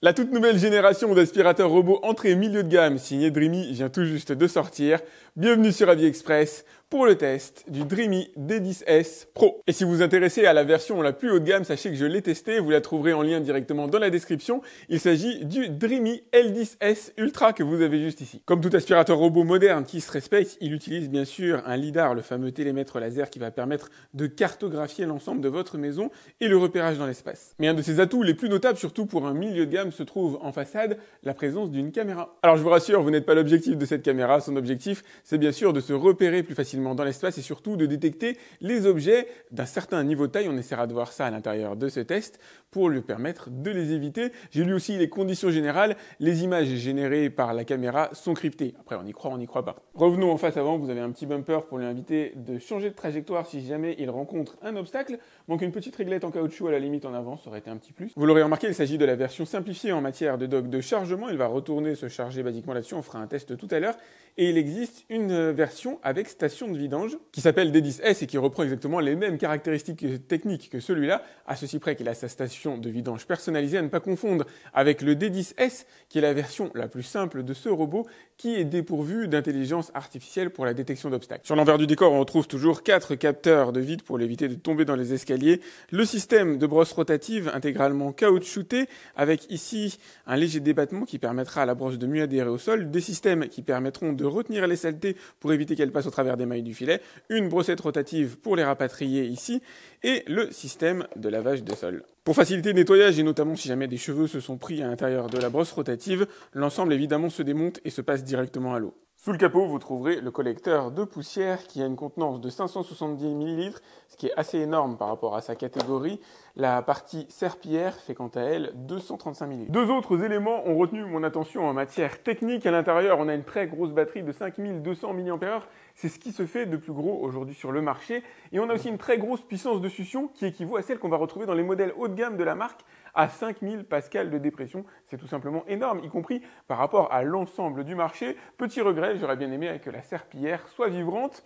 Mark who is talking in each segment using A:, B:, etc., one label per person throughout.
A: La toute nouvelle génération d'aspirateurs robots entrée milieu de gamme signée Dreamy vient tout juste de sortir. Bienvenue sur AviExpress pour le test du Dreamy D10S Pro. Et si vous vous intéressez à la version la plus haut de gamme, sachez que je l'ai testé, vous la trouverez en lien directement dans la description. Il s'agit du Dreamy L10S Ultra que vous avez juste ici. Comme tout aspirateur robot moderne qui se respecte, il utilise bien sûr un lidar, le fameux télémètre laser qui va permettre de cartographier l'ensemble de votre maison et le repérage dans l'espace. Mais un de ses atouts les plus notables, surtout pour un milieu de gamme, se trouve en façade, la présence d'une caméra. Alors je vous rassure, vous n'êtes pas l'objectif de cette caméra, son objectif c'est bien sûr de se repérer plus facilement dans l'espace et surtout de détecter les objets d'un certain niveau de taille. On essaiera de voir ça à l'intérieur de ce test pour lui permettre de les éviter. J'ai lu aussi les conditions générales, les images générées par la caméra sont cryptées. Après on y croit pas. Revenons en face avant, vous avez un petit bumper pour lui inviter de changer de trajectoire si jamais il rencontre un obstacle. Manque une petite réglette en caoutchouc à la limite en avant, ça aurait été un petit plus. Vous l'aurez remarqué, il s'agit de la version simplifiée en matière de dock de chargement. Il va retourner se charger basiquement là-dessus, on fera un test tout à l'heure. Et il existe une version avec station de vidange qui s'appelle D10S et qui reprend exactement les mêmes caractéristiques techniques que celui-là, à ceci près qu'il a sa station de vidange personnalisée, à ne pas confondre avec le D10S qui est la version la plus simple de ce robot qui est dépourvu d'intelligence artificielle pour la détection d'obstacles. Sur l'envers du décor, on retrouve toujours 4 capteurs de vide pour l'éviter de tomber dans les escaliers, le système de brosse rotative intégralement caoutchouté avec ici un léger débattement qui permettra à la brosse de mieux adhérer au sol, des systèmes qui permettront de retenir les saletés pour éviter qu'elles passent au travers des mailles du filet, une brossette rotative pour les rapatrier ici et le système de lavage de sol. Pour faciliter le nettoyage et notamment si jamais des cheveux se sont pris à l'intérieur de la brosse rotative, l'ensemble évidemment se démonte et se passe directement à l'eau. Sous le capot, vous trouverez le collecteur de poussière qui a une contenance de 570 ml, ce qui est assez énorme par rapport à sa catégorie. La partie serpillière fait quant à elle 235 ml. Deux autres éléments ont retenu mon attention en matière technique. À l'intérieur, on a une très grosse batterie de 5200 mAh. C'est ce qui se fait de plus gros aujourd'hui sur le marché. Et on a aussi une très grosse puissance de succion qui équivaut à celle qu'on va retrouver dans les modèles haut de gamme de la marque à 5000 pascals de dépression. C'est tout simplement énorme, y compris par rapport à l'ensemble du marché. Petit regret, j'aurais bien aimé que la serpillière soit vibrante.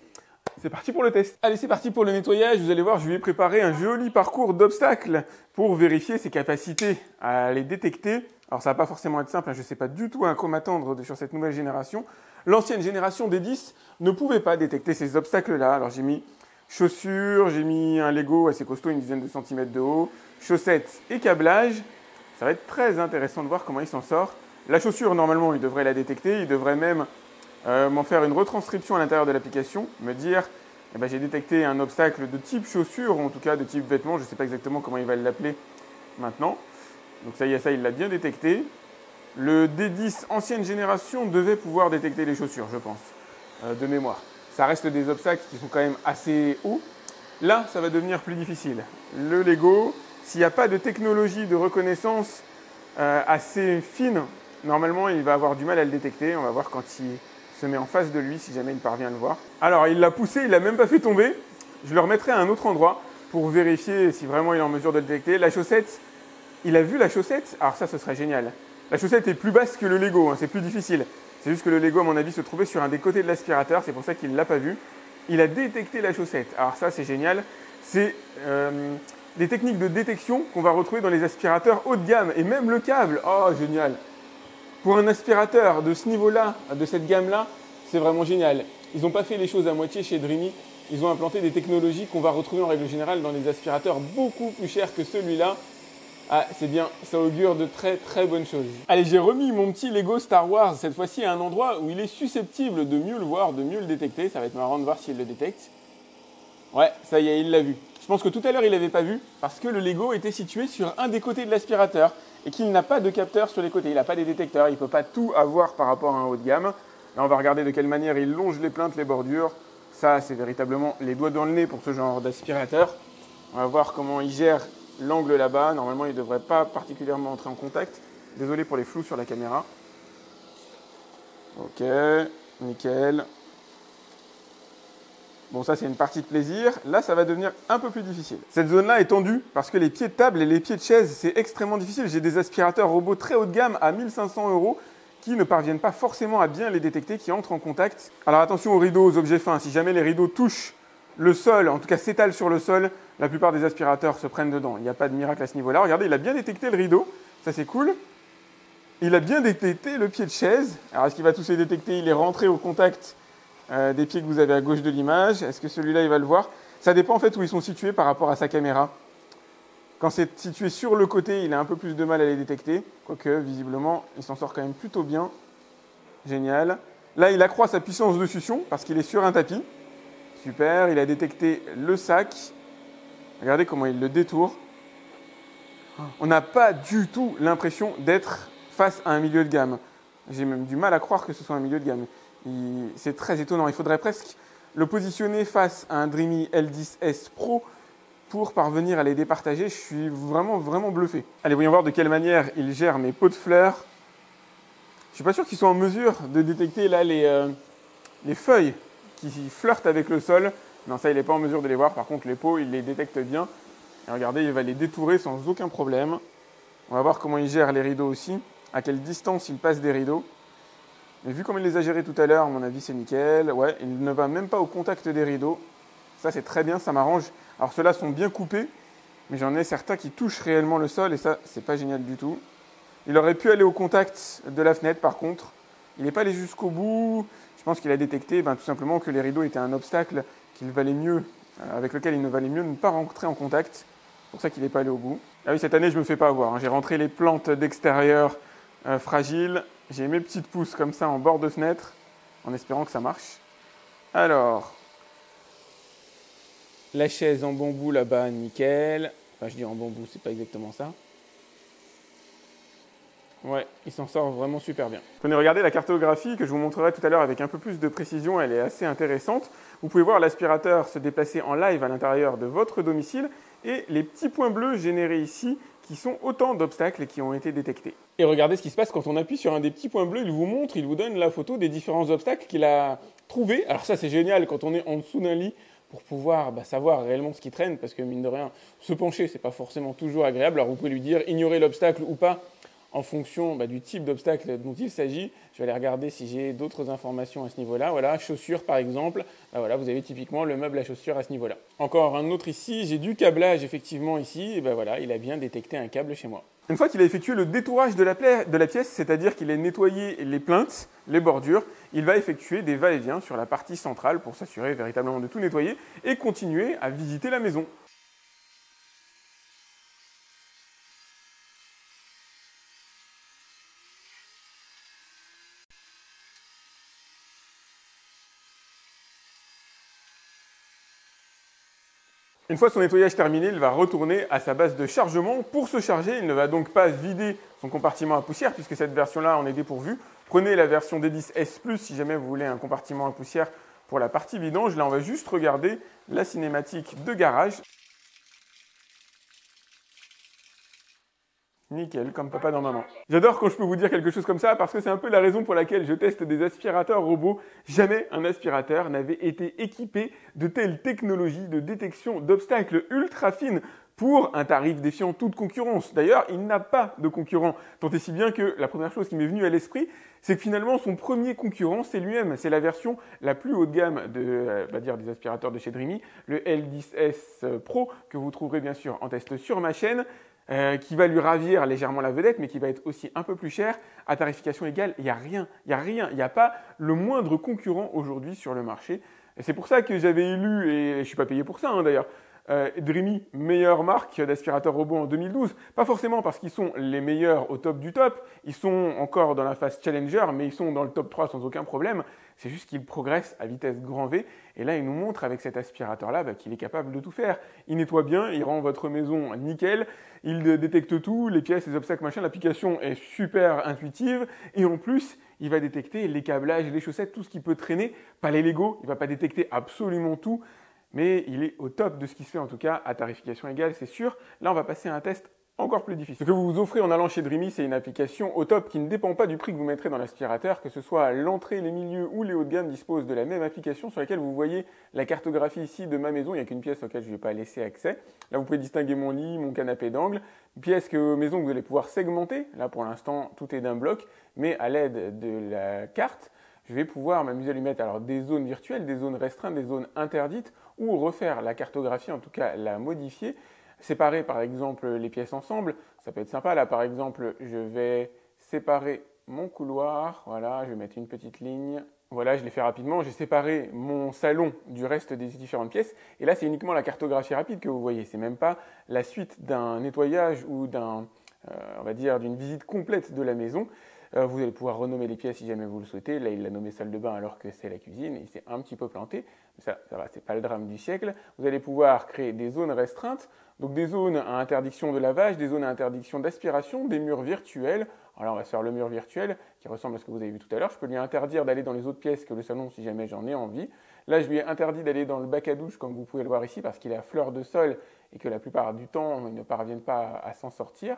A: C'est parti pour le test. Allez, c'est parti pour le nettoyage. Vous allez voir, je lui ai préparé un joli parcours d'obstacles pour vérifier ses capacités à les détecter. Alors ça va pas forcément être simple, je ne sais pas du tout à quoi m'attendre sur cette nouvelle génération. L'ancienne génération des 10 ne pouvait pas détecter ces obstacles-là. Alors j'ai mis chaussures, j'ai mis un Lego assez costaud, une dizaine de centimètres de haut, chaussettes et câblage. Ça va être très intéressant de voir comment il s'en sort. La chaussure, normalement, il devrait la détecter. Il devrait même m'en faire une retranscription à l'intérieur de l'application, me dire j'ai détecté un obstacle de type chaussure, ou en tout cas de type vêtement. Je ne sais pas exactement comment il va l'appeler maintenant. Donc ça y est, ça il l'a bien détecté. Le D10 ancienne génération devait pouvoir détecter les chaussures, je pense, de mémoire. Ça reste des obstacles qui sont quand même assez hauts. Là, ça va devenir plus difficile. Le Lego, s'il n'y a pas de technologie de reconnaissance assez fine, normalement, il va avoir du mal à le détecter. On va voir quand il se met en face de lui, si jamais il parvient à le voir. Alors, il l'a poussé, il ne l'a même pas fait tomber. Je le remettrai à un autre endroit pour vérifier si vraiment il est en mesure de le détecter. La chaussette, il a vu la chaussette. Alors ça, ce serait génial. La chaussette est plus basse que le Lego, hein, c'est plus difficile. C'est juste que le Lego, à mon avis, se trouvait sur un des côtés de l'aspirateur. C'est pour ça qu'il ne l'a pas vu. Il a détecté la chaussette. Alors ça, c'est génial. C'est des techniques de détection qu'on va retrouver dans les aspirateurs haut de gamme. Et même le câble. Oh, génial. Pour un aspirateur de ce niveau-là, de cette gamme-là, c'est vraiment génial. Ils n'ont pas fait les choses à moitié chez Dreamy. Ils ont implanté des technologies qu'on va retrouver en règle générale dans les aspirateurs beaucoup plus chers que celui-là. Ah, c'est bien, ça augure de très très bonnes choses. Allez, j'ai remis mon petit Lego Star Wars, cette fois-ci à un endroit où il est susceptible de mieux le voir, de mieux le détecter. Ça va être marrant de voir s'il le détecte. Ouais, ça y est, il l'a vu. Je pense que tout à l'heure, il l'avait pas vu parce que le Lego était situé sur un des côtés de l'aspirateur et qu'il n'a pas de capteur sur les côtés. Il n'a pas des détecteurs, il ne peut pas tout avoir par rapport à un haut de gamme. Là, on va regarder de quelle manière il longe les plinthes, les bordures. Ça, c'est véritablement les doigts dans le nez pour ce genre d'aspirateur. On va voir comment il gère l'angle là-bas. Normalement, il ne devrait pas particulièrement entrer en contact. Désolé pour les flous sur la caméra. Ok, nickel. Bon, ça, c'est une partie de plaisir. Là, ça va devenir un peu plus difficile. Cette zone-là est tendue parce que les pieds de table et les pieds de chaise, c'est extrêmement difficile. J'ai des aspirateurs robots très haut de gamme à 1500 € qui ne parviennent pas forcément à bien les détecter, qui entrent en contact. Alors attention aux rideaux, aux objets fins. Si jamais les rideaux touchent le sol, en tout cas s'étalent sur le sol, la plupart des aspirateurs se prennent dedans. Il n'y a pas de miracle à ce niveau-là. Regardez, il a bien détecté le rideau. Ça, c'est cool. Il a bien détecté le pied de chaise. Alors, est-ce qu'il va tous les détecter? Il est rentré au contact des pieds que vous avez à gauche de l'image. Est-ce que celui-là, il va le voir? Ça dépend en fait où ils sont situés par rapport à sa caméra. Quand c'est situé sur le côté, il a un peu plus de mal à les détecter. Quoique, visiblement, il s'en sort quand même plutôt bien. Génial. Là, il accroît sa puissance de succion parce qu'il est sur un tapis. Super, il a détecté le sac. Regardez comment il le détourne. On n'a pas du tout l'impression d'être face à un milieu de gamme. J'ai même du mal à croire que ce soit un milieu de gamme. C'est très étonnant. Il faudrait presque le positionner face à un Dreamy L10S Pro pour parvenir à les départager. Je suis vraiment, vraiment bluffé. Allez, voyons voir de quelle manière il gère mes pots de fleurs. Je ne suis pas sûr qu'ils soient en mesure de détecter là les feuilles qui flirtent avec le sol. Non, ça, il n'est pas en mesure de les voir. Par contre, les pots, il les détecte bien. Et regardez, il va les détourer sans aucun problème. On va voir comment il gère les rideaux aussi, à quelle distance il passe des rideaux. Mais vu comme il les a gérés tout à l'heure, à mon avis, c'est nickel. Ouais, il ne va même pas au contact des rideaux. Ça, c'est très bien, ça m'arrange. Alors, ceux-là sont bien coupés, mais j'en ai certains qui touchent réellement le sol, et ça, c'est pas génial du tout. Il aurait pu aller au contact de la fenêtre, par contre. Il n'est pas allé jusqu'au bout. Je pense qu'il a détecté tout simplement que les rideaux étaient un obstacle avec lequel il ne valait mieux ne pas rentrer en contact. C'est pour ça qu'il n'est pas allé au bout. Ah oui, cette année, je ne me fais pas avoir. J'ai rentré les plantes d'extérieur fragiles. J'ai mes petites pousses comme ça en bord de fenêtre, en espérant que ça marche. Alors, la chaise en bambou là-bas, nickel. Enfin, je dis en bambou, c'est pas exactement ça. Ouais, il s'en sort vraiment super bien. Venez regarder la cartographie que je vous montrerai tout à l'heure avec un peu plus de précision, elle est assez intéressante. Vous pouvez voir l'aspirateur se déplacer en live à l'intérieur de votre domicile et les petits points bleus générés ici qui sont autant d'obstacles qui ont été détectés. Et regardez ce qui se passe quand on appuie sur un des petits points bleus, il vous donne la photo des différents obstacles qu'il a trouvés. Alors ça c'est génial quand on est en dessous d'un lit pour pouvoir savoir réellement ce qui traîne parce que mine de rien, se pencher c'est pas forcément toujours agréable. Alors vous pouvez lui dire ignorer l'obstacle ou pas en fonction du type d'obstacle dont il s'agit. Je vais aller regarder si j'ai d'autres informations à ce niveau-là. Voilà, chaussures par exemple. Voilà, vous avez typiquement le meuble à chaussures à ce niveau-là. Encore un autre ici, j'ai du câblage effectivement ici. Et voilà, il a bien détecté un câble chez moi. Une fois qu'il a effectué le détourage de la pièce, c'est-à-dire qu'il a nettoyé les plinthes, les bordures, il va effectuer des va-et-vient sur la partie centrale pour s'assurer véritablement de tout nettoyer et continuer à visiter la maison. Une fois son nettoyage terminé, il va retourner à sa base de chargement pour se charger. Il ne va donc pas vider son compartiment à poussière puisque cette version-là en est dépourvue. Prenez la version D10S Plus si jamais vous voulez un compartiment à poussière pour la partie vidange. Là, on va juste regarder la cinématique de garage. Nickel, comme papa dans maman. J'adore quand je peux vous dire quelque chose comme ça parce que c'est un peu la raison pour laquelle je teste des aspirateurs robots. Jamais un aspirateur n'avait été équipé de telles technologies de détection d'obstacles ultra fines pour un tarif défiant toute concurrence. D'ailleurs, il n'a pas de concurrent. Tant et si bien que la première chose qui m'est venue à l'esprit, c'est que finalement son premier concurrent, c'est lui-même. C'est la version la plus haut de gamme des aspirateurs de chez Dreamy, le L10S Pro, que vous trouverez bien sûr en test sur ma chaîne. Qui va lui ravir légèrement la vedette, mais qui va être aussi un peu plus cher. À tarification égale, il n'y a rien, il n'y a pas le moindre concurrent aujourd'hui sur le marché. Et c'est pour ça que j'avais élu, et je ne suis pas payé pour ça d'ailleurs, Dreamy, meilleure marque d'aspirateur robot en 2012. Pas forcément parce qu'ils sont les meilleurs au top du top, ils sont encore dans la phase Challenger, mais ils sont dans le top 3 sans aucun problème. C'est juste qu'ils progressent à vitesse grand V. Et là, il nous montre avec cet aspirateur-là qu'il est capable de tout faire. Il nettoie bien, il rend votre maison nickel, il détecte tout, les pièces, les obstacles, machin. L'application est super intuitive. Et en plus, il va détecter les câblages, les chaussettes, tout ce qui peut traîner. Pas les Lego, il ne va pas détecter absolument tout. Mais il est au top de ce qui se fait, en tout cas, à tarification égale, c'est sûr. Là, on va passer à un test encore plus difficile. Ce que vous vous offrez en allant chez Dreamy, c'est une application au top qui ne dépend pas du prix que vous mettrez dans l'aspirateur, que ce soit l'entrée, les milieux ou les hauts de gamme disposent de la même application sur laquelle vous voyez la cartographie ici de ma maison. Il n'y a qu'une pièce auquel je ne vais pas laisser accès. Là, vous pouvez distinguer mon lit, mon canapé d'angle. Une pièce maison que vous allez pouvoir segmenter. Là, pour l'instant, tout est d'un bloc, mais à l'aide de la carte, je vais pouvoir m'amuser à lui mettre des zones virtuelles, des zones restreintes, des zones interdites, ou refaire la cartographie, en tout cas la modifier. Séparer par exemple les pièces ensemble, ça peut être sympa. Là par exemple, je vais séparer mon couloir. Voilà, je vais mettre une petite ligne. Voilà, je l'ai fait rapidement. J'ai séparé mon salon du reste des différentes pièces. Et là, c'est uniquement la cartographie rapide que vous voyez. C'est même pas la suite d'un nettoyage ou on va dire, d'une visite complète de la maison. Vous allez pouvoir renommer les pièces si jamais vous le souhaitez. Là, il l'a nommé salle de bain alors que c'est la cuisine. Il s'est un petit peu planté. Ça va, c'est pas le drame du siècle. Vous allez pouvoir créer des zones restreintes. Donc des zones à interdiction de lavage, des zones à interdiction d'aspiration, des murs virtuels. Alors là, on va se faire le mur virtuel qui ressemble à ce que vous avez vu tout à l'heure. Je peux lui interdire d'aller dans les autres pièces que le salon si jamais j'en ai envie. Là, je lui ai interdit d'aller dans le bac à douche comme vous pouvez le voir ici parce qu'il est à fleur de sol et que la plupart du temps, ils ne parviennent pas à s'en sortir.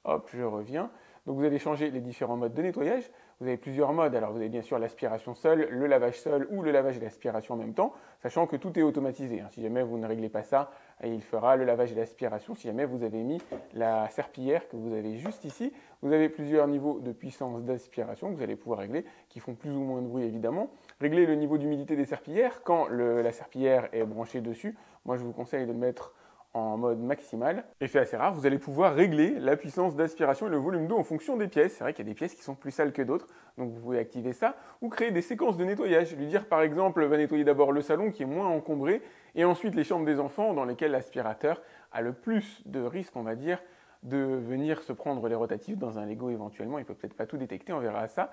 A: Hop, je reviens. Donc vous allez changer les différents modes de nettoyage. Vous avez plusieurs modes. Alors vous avez bien sûr l'aspiration seule, le lavage seul ou le lavage et l'aspiration en même temps, sachant que tout est automatisé. Si jamais vous ne réglez pas ça, il fera le lavage et l'aspiration. Si jamais vous avez mis la serpillière que vous avez juste ici, vous avez plusieurs niveaux de puissance d'aspiration que vous allez pouvoir régler, qui font plus ou moins de bruit évidemment. Régler le niveau d'humidité des serpillières quand la serpillière est branchée dessus. Moi je vous conseille de le mettre en mode maximal. Effet assez rare, vous allez pouvoir régler la puissance d'aspiration et le volume d'eau en fonction des pièces. C'est vrai qu'il y a des pièces qui sont plus sales que d'autres, donc vous pouvez activer ça ou créer des séquences de nettoyage. Lui dire par exemple, va nettoyer d'abord le salon qui est moins encombré et ensuite les chambres des enfants dans lesquelles l'aspirateur a le plus de risques, on va dire, de venir se prendre les rotatifs dans un Lego éventuellement. Il peut peut-être pas tout détecter, on verra ça.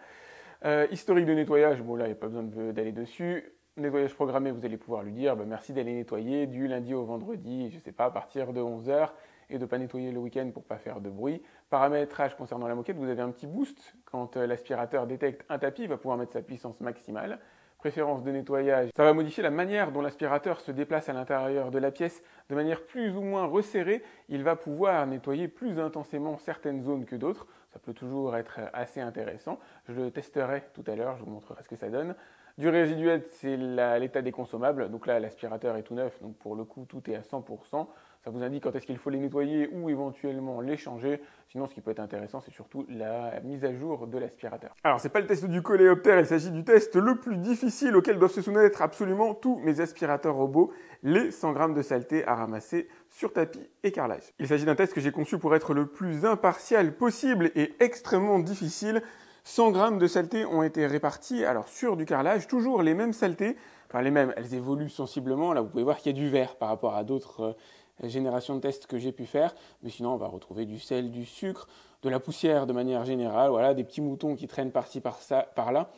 A: Historique de nettoyage, bon là il n'y a pas besoin d'aller dessus. Nettoyage programmé, vous allez pouvoir lui dire merci d'aller nettoyer du lundi au vendredi, je ne sais pas, à partir de 11 h et de ne pas nettoyer le week-end pour ne pas faire de bruit. Paramétrage concernant la moquette, vous avez un petit boost. Quand l'aspirateur détecte un tapis, il va pouvoir mettre sa puissance maximale. Préférence de nettoyage, ça va modifier la manière dont l'aspirateur se déplace à l'intérieur de la pièce de manière plus ou moins resserrée. Il va pouvoir nettoyer plus intensément certaines zones que d'autres. Ça peut toujours être assez intéressant. Je le testerai tout à l'heure, je vous montrerai ce que ça donne. Durée résiduelle, c'est l'état des consommables. Donc là, l'aspirateur est tout neuf, donc pour le coup, tout est à 100%. Ça vous indique quand est-ce qu'il faut les nettoyer ou éventuellement les changer. Sinon, ce qui peut être intéressant, c'est surtout la mise à jour de l'aspirateur. Alors, ce n'est pas le test du coléoptère, il s'agit du test le plus difficile auquel doivent se soumettre absolument tous mes aspirateurs robots, les 100 grammes de saleté à ramasser sur tapis et carrelage. Il s'agit d'un test que j'ai conçu pour être le plus impartial possible et extrêmement difficile. 100 grammes de saleté ont été répartis alors sur du carrelage, toujours les mêmes saletés, enfin les mêmes, elles évoluent sensiblement. Là, vous pouvez voir qu'il y a du vert par rapport à d'autres générations de tests que j'ai pu faire, mais sinon on va retrouver du sel, du sucre, de la poussière de manière générale, voilà, des petits moutons qui traînent par-ci, par-là,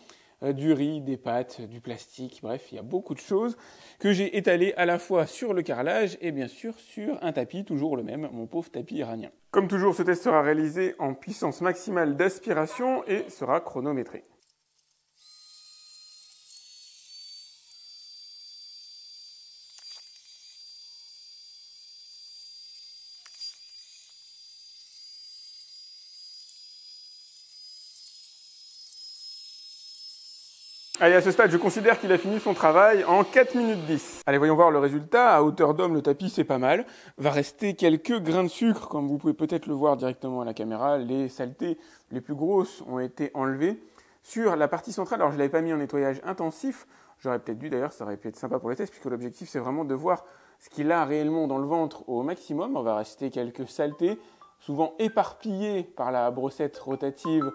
A: du riz, des pâtes, du plastique, bref, il y a beaucoup de choses que j'ai étalées à la fois sur le carrelage et bien sûr sur un tapis, toujours le même, mon pauvre tapis iranien. Comme toujours, ce test sera réalisé en puissance maximale d'aspiration et sera chronométré. Allez, à ce stade, je considère qu'il a fini son travail en 4 minutes 10. Allez, voyons voir le résultat. À hauteur d'homme, le tapis, c'est pas mal. Va rester quelques grains de sucre, comme vous pouvez peut-être le voir directement à la caméra. Les saletés les plus grosses ont été enlevées. Sur la partie centrale, alors je ne l'avais pas mis en nettoyage intensif. J'aurais peut-être dû d'ailleurs, ça aurait pu être sympa pour les tests, puisque l'objectif, c'est vraiment de voir ce qu'il a réellement dans le ventre au maximum. On va rester quelques saletés, souvent éparpillées par la brossette rotative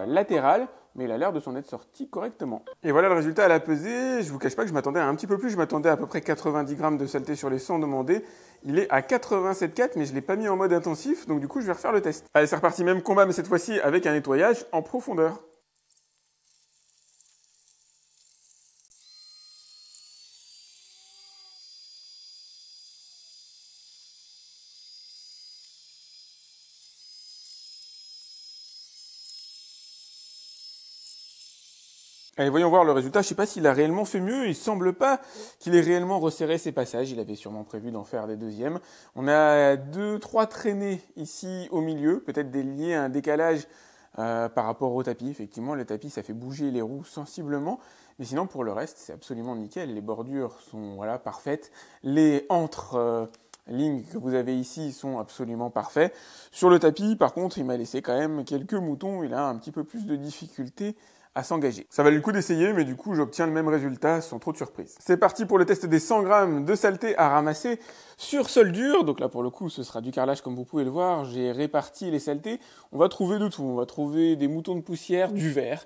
A: latérale, mais il a l'air de s'en être sorti correctement. Et voilà le résultat à la pesée. Je vous cache pas que je m'attendais à un petit peu plus. Je m'attendais à peu près 90 grammes de saleté sur les 100 demandés. Il est à 87,4, mais je ne l'ai pas mis en mode intensif, donc du coup je vais refaire le test. Allez, c'est reparti, même combat, mais cette fois-ci avec un nettoyage en profondeur. Allez, voyons voir le résultat. Je ne sais pas s'il a réellement fait mieux. Il semble pas qu'il ait réellement resserré ses passages. Il avait sûrement prévu d'en faire des deuxièmes. On a 2-3 traînées ici au milieu, peut-être liées à un décalage par rapport au tapis. Effectivement, le tapis, ça fait bouger les roues sensiblement. Mais sinon, pour le reste, c'est absolument nickel. Les bordures sont parfaites. Les lignes que vous avez ici sont absolument parfaits. Sur le tapis, par contre, il m'a laissé quand même quelques moutons. Il a un petit peu plus de difficulté à s'engager. Ça valait le coup d'essayer, mais du coup, j'obtiens le même résultat sans trop de surprise. C'est parti pour le test des 100 grammes de saleté à ramasser sur sol dur. Donc là, pour le coup, ce sera du carrelage comme vous pouvez le voir. J'ai réparti les saletés. On va trouver de tout. On va trouver des moutons de poussière, du verre,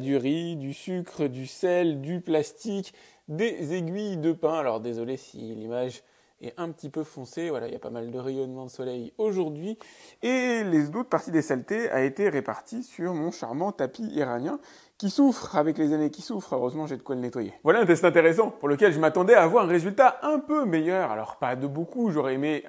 A: du riz, du sucre, du sel, du plastique, des aiguilles de pain. Alors désolé si l'image est un petit peu foncée, voilà, il y a pas mal de rayonnement de soleil aujourd'hui. Et les autres parties des saletés a été réparties sur mon charmant tapis iranien qui souffre avec les années, qui souffre. Heureusement, j'ai de quoi le nettoyer. Voilà un test intéressant pour lequel je m'attendais à avoir un résultat un peu meilleur. Alors pas de beaucoup, j'aurais aimé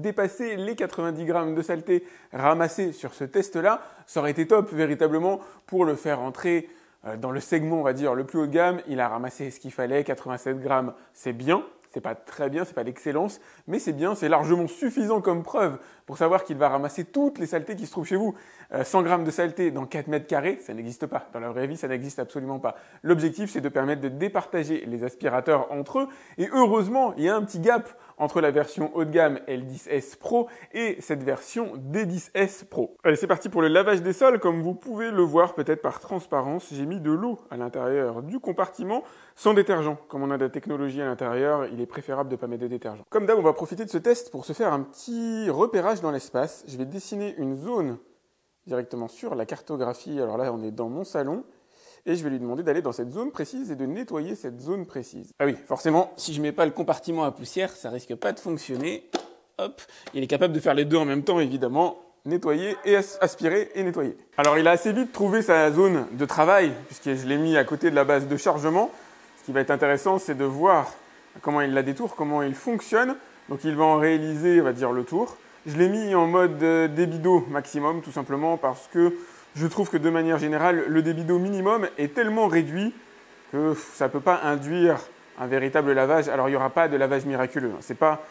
A: dépasser les 90 grammes de saleté ramassés sur ce test-là. Ça aurait été top véritablement pour le faire entrer dans le segment, on va dire, le plus haut de gamme. Il a ramassé ce qu'il fallait, 87 grammes, c'est bien. C'est pas très bien, c'est pas l'excellence, mais c'est bien, c'est largement suffisant comme preuve pour savoir qu'il va ramasser toutes les saletés qui se trouvent chez vous. 100 grammes de saleté dans 4 mètres carrés, ça n'existe pas. Dans la vraie vie, ça n'existe absolument pas. L'objectif, c'est de permettre de départager les aspirateurs entre eux. Et heureusement, il y a un petit gap entre la version haut de gamme L10S Pro et cette version D10S Pro. Allez, c'est parti pour le lavage des sols. Comme vous pouvez le voir peut-être par transparence, j'ai mis de l'eau à l'intérieur du compartiment sans détergent. Comme on a de la technologie à l'intérieur, il est préférable de ne pas mettre de détergent. Comme d'hab, on va profiter de ce test pour se faire un petit repérage dans l'espace. Je vais dessiner une zone directement sur la cartographie. Alors là, on est dans mon salon. Et je vais lui demander d'aller dans cette zone précise et de nettoyer cette zone précise. Ah oui, forcément, si je mets pas le compartiment à poussière, ça risque pas de fonctionner. Hop, il est capable de faire les deux en même temps, évidemment. Nettoyer et aspirer et nettoyer. Alors, il a assez vite trouvé sa zone de travail, puisque je l'ai mis à côté de la base de chargement. Ce qui va être intéressant, c'est de voir comment il la détourne, comment il fonctionne. Donc, il va en réaliser, on va dire, le tour. Je l'ai mis en mode débit d'eau maximum, tout simplement parce que je trouve que de manière générale, le débit d'eau minimum est tellement réduit que ça ne peut pas induire un véritable lavage. Alors, il n'y aura pas de lavage miraculeux. Ce n'est pas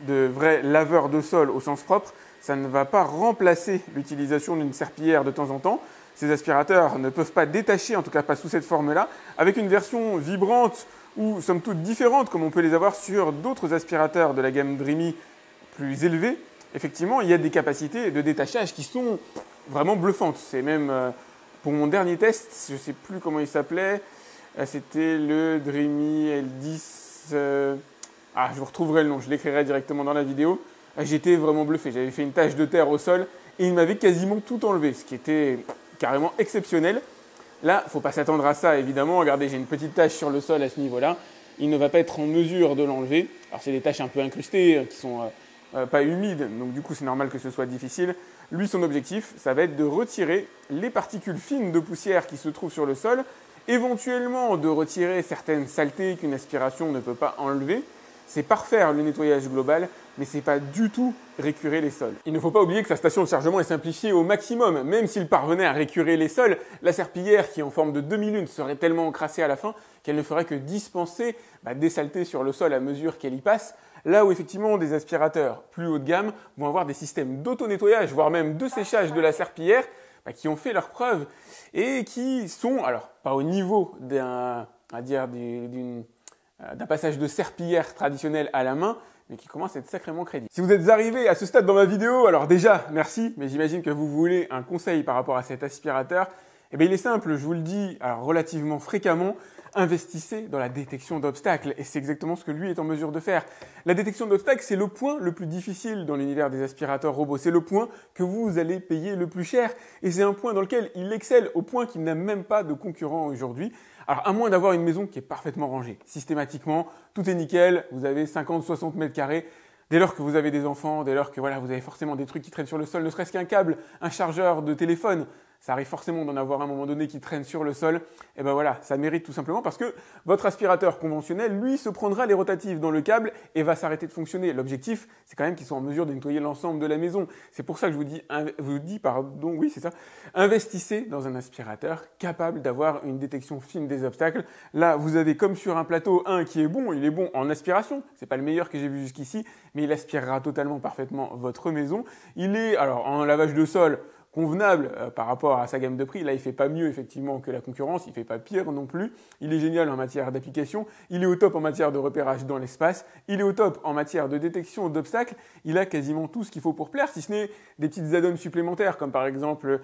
A: de vrai laveur de sol au sens propre. Ça ne va pas remplacer l'utilisation d'une serpillière de temps en temps. Ces aspirateurs ne peuvent pas détacher, en tout cas pas sous cette forme-là. Avec une version vibrante ou somme toute différente, comme on peut les avoir sur d'autres aspirateurs de la gamme Dreamy plus élevée, effectivement, il y a des capacités de détachage qui sont vraiment bluffante. C'est même, pour mon dernier test, je ne sais plus comment il s'appelait, c'était le Dreamy L10, je vous retrouverai le nom, je l'écrirai directement dans la vidéo. J'étais vraiment bluffé, j'avais fait une tache de terre au sol et il m'avait quasiment tout enlevé, ce qui était carrément exceptionnel. Là, il ne faut pas s'attendre à ça, évidemment. Regardez, j'ai une petite tache sur le sol à ce niveau-là. Il ne va pas être en mesure de l'enlever. Alors, c'est des taches un peu incrustées, qui sont pas humides, donc du coup, c'est normal que ce soit difficile. Lui, son objectif, ça va être de retirer les particules fines de poussière qui se trouvent sur le sol, éventuellement de retirer certaines saletés qu'une aspiration ne peut pas enlever. C'est parfaire le nettoyage global, mais ce n'est pas du tout récurer les sols. Il ne faut pas oublier que sa station de chargement est simplifiée au maximum. Même s'il parvenait à récurer les sols, la serpillière qui est en forme de demi-lune serait tellement encrassée à la fin qu'elle ne ferait que dispenser des saletés sur le sol à mesure qu'elle y passe. Là où effectivement des aspirateurs plus haut de gamme vont avoir des systèmes d'auto-nettoyage, voire même de séchage de la serpillière, qui ont fait leurs preuves et qui sont, alors pas au niveau d'un passage de serpillière traditionnelle à la main, mais qui commence à être sacrément crédible. Si vous êtes arrivé à ce stade dans ma vidéo, alors déjà, merci, mais j'imagine que vous voulez un conseil par rapport à cet aspirateur. Eh bien, il est simple, je vous le dis alors, relativement fréquemment, investissez dans la détection d'obstacles. Et c'est exactement ce que lui est en mesure de faire. La détection d'obstacles, c'est le point le plus difficile dans l'univers des aspirateurs robots. C'est le point que vous allez payer le plus cher. Et c'est un point dans lequel il excelle au point qu'il n'a même pas de concurrent aujourd'hui. Alors, à moins d'avoir une maison qui est parfaitement rangée. Systématiquement, tout est nickel. Vous avez 50-60 mètres carrés. Dès lors que vous avez des enfants, dès lors que voilà, vous avez forcément des trucs qui traînent sur le sol, ne serait-ce qu'un câble, un chargeur de téléphone, ça arrive forcément d'en avoir à un moment donné qui traîne sur le sol, et ben voilà, ça mérite tout simplement parce que votre aspirateur conventionnel, lui, se prendra les rotatives dans le câble et va s'arrêter de fonctionner. L'objectif, c'est quand même qu'ils soient en mesure de nettoyer l'ensemble de la maison. C'est pour ça que je vous dis, investissez dans un aspirateur capable d'avoir une détection fine des obstacles. Là, vous avez comme sur un plateau un qui est bon, il est bon en aspiration, c'est pas le meilleur que j'ai vu jusqu'ici, mais il aspirera totalement parfaitement votre maison. Il est, alors, en lavage de sol, convenable par rapport à sa gamme de prix. Là, il fait pas mieux effectivement que la concurrence, il fait pas pire non plus. Il est génial en matière d'application, il est au top en matière de repérage dans l'espace, il est au top en matière de détection d'obstacles. Il a quasiment tout ce qu'il faut pour plaire, si ce n'est des petites add-ons supplémentaires comme par exemple